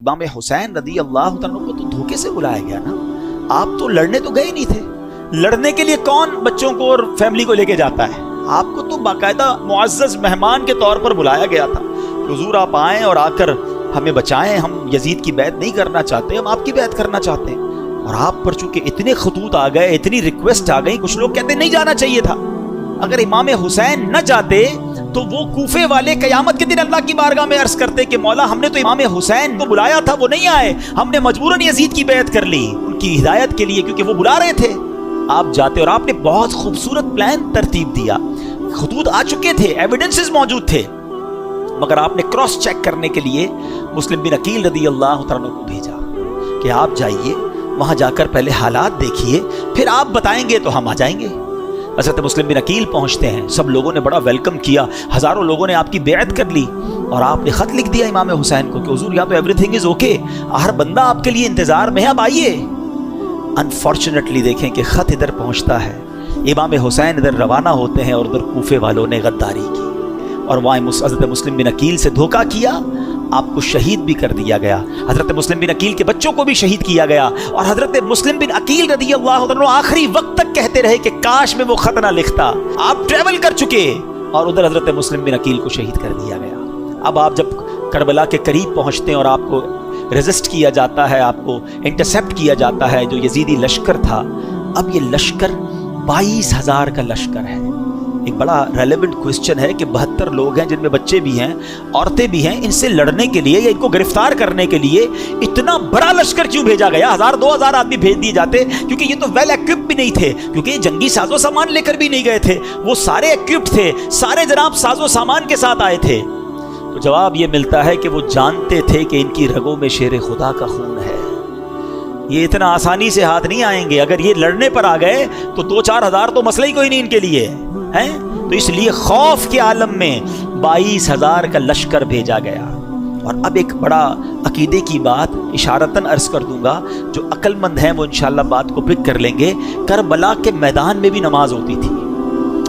امام حسین رضی اللہ عنہ کو تو دھوکے سے بلایا گیا نا. آپ تو لڑنے تو گئے نہیں تھے. لڑنے کے لیے کون بچوں کو اور فیملی کو لے کے جاتا ہے؟ آپ کو تو باقاعدہ معزز مہمان کے طور پر بلایا گیا تھا کہ حضور آپ آئیں اور آ کر ہمیں بچائیں. ہم یزید کی بیعت نہیں کرنا چاہتے, ہم آپ کی بیعت کرنا چاہتے ہیں. اور آپ پر چونکہ اتنے خطوط آ گئے, اتنی ریکویسٹ آ گئی, کچھ لوگ کہتے نہیں جانا چاہیے تھا. اگر امام حسین نہ جاتے تو وہ کوفے والے قیامت کے دن اللہ کی بارگاہ میں عرض کرتے کہ مولا ہم نے تو امام حسین کو بلایا تھا, وہ نہیں آئے, ہم نے مجبوراً یزید کی بیعت کر لی ان کی ہدایت کے لیے کیونکہ وہ بلا رہے تھے. آپ جاتے اور آپ نے بہت خوبصورت پلان ترتیب دیا. خطوط آ چکے تھے, ایویڈنسز موجود تھے, مگر آپ نے کراس چیک کرنے کے لیے مسلم بن عقیل رضی اللہ عنہ کو بھیجا کہ آپ جائیے وہاں جا کر پہلے حالات دیکھیے, پھر آپ بتائیں گے تو ہم آ جائیں گے. حضرت مسلم بن عقیل پہنچتے ہیں, سب لوگوں نے بڑا ویلکم کیا, ہزاروں لوگوں نے آپ کی بیعت کر لی. اور آپ نے خط لکھ دیا امام حسین کو کہ حضور یا تو ایوری تھنگ از اوکے, ہر بندہ آپ کے لیے انتظار میں ہے, اب آئیے. انفارچونیٹلی دیکھیں کہ خط ادھر پہنچتا ہے, امام حسین ادھر روانہ ہوتے ہیں اور ادھر کوفے والوں نے غداری کی اور وہاں حضرت مسلم بن عقیل سے دھوکہ کیا. آپ کو شہید بھی کر دیا گیا, حضرت مسلم بن عقیل کے بچوں کو بھی شہید کیا گیا. اور حضرت مسلم بن عقیل رضی اللہ عنہ آخری وقت تک کہتے رہے کہ کاش میں وہ خط نہ لکھتا. آپ ٹریول کر چکے اور ادھر حضرت مسلم بن عقیل کو شہید کر دیا گیا. اب آپ جب کربلا کے قریب پہنچتے ہیں اور آپ کو ریزسٹ کیا جاتا ہے, آپ کو انٹرسیپٹ کیا جاتا ہے جو یزیدی لشکر تھا. اب یہ لشکر 22,000 کا لشکر ہے. ایک بڑا ریلیونٹ کوسچن ہے کہ 72 لوگ ہیں جن میں بچے بھی ہیں, عورتیں بھی ہیں, ان سے لڑنے کے لیے یا ان کو گرفتار کرنے کے لیے اتنا بڑا لشکر کیوں بھیجا گیا؟ 1000-2000 آدمی بھیج دیے جاتے, کیونکہ یہ تو ویل ایکوپڈ بھی نہیں تھے, کیونکہ یہ جنگی ساز و سامان لے کر بھی نہیں گئے تھے. وہ سارے ایکوپڈ تھے, سارے جناب ساز و سامان کے ساتھ آئے تھے. تو جواب یہ ملتا ہے کہ وہ جانتے تھے کہ ان کی رگوں میں شیر خدا کا خون ہے, یہ اتنا آسانی سے ہاتھ نہیں آئیں گے. اگر یہ لڑنے پر آ گئے تو 2-4 ہزار تو مسئلہ ہی کوئی نہیں ان کے لیے ہیں. تو اس لیے خوف کے عالم میں 22,000 کا لشکر بھیجا گیا. اور اب ایک بڑا عقیدے کی بات اشارتاً عرض کر دوں گا, جو عقل مند ہیں وہ انشاءاللہ بات کو پک کر لیں گے. کربلا کے میدان میں بھی نماز ہوتی تھی.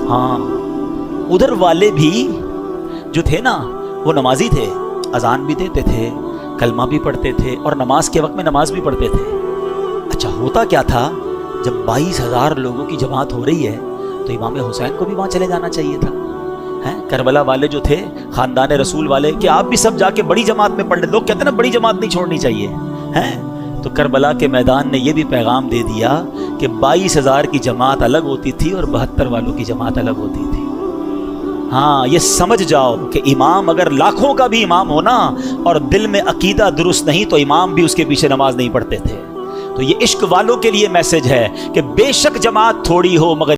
ہاں, ادھر والے بھی جو تھے نا وہ نمازی تھے, اذان بھی دیتے تھے, کلمہ بھی پڑھتے تھے اور نماز کے وقت میں نماز بھی پڑھتے تھے. اچھا ہوتا کیا تھا, جب 22,000 لوگوں کی جماعت ہو رہی ہے تو امام حسین کو بھی وہاں چلے جانا چاہیے تھا. کربلا والے جو تھے, خاندان رسول والے, کہ آپ بھی سب جا کے بڑی جماعت میں پڑھ لیں. لوگ کہتے ہیں نا بڑی جماعت نہیں چھوڑنی چاہیے. تو کربلا کے میدان نے یہ بھی پیغام دے دیا کہ 22,000 کی جماعت الگ ہوتی تھی اور 72 والوں کی جماعت الگ ہوتی تھی. ہاں, یہ سمجھ جاؤ کہ امام اگر لاکھوں کا بھی امام ہونا اور دل میں عقیدہ درست نہیں تو امام بھی اس کے پیچھے نماز نہیں پڑھتے تھے. تو یہ عشق والوں کے لیے میسج ہے کہ بے شک جماعت تھوڑی ہو مگر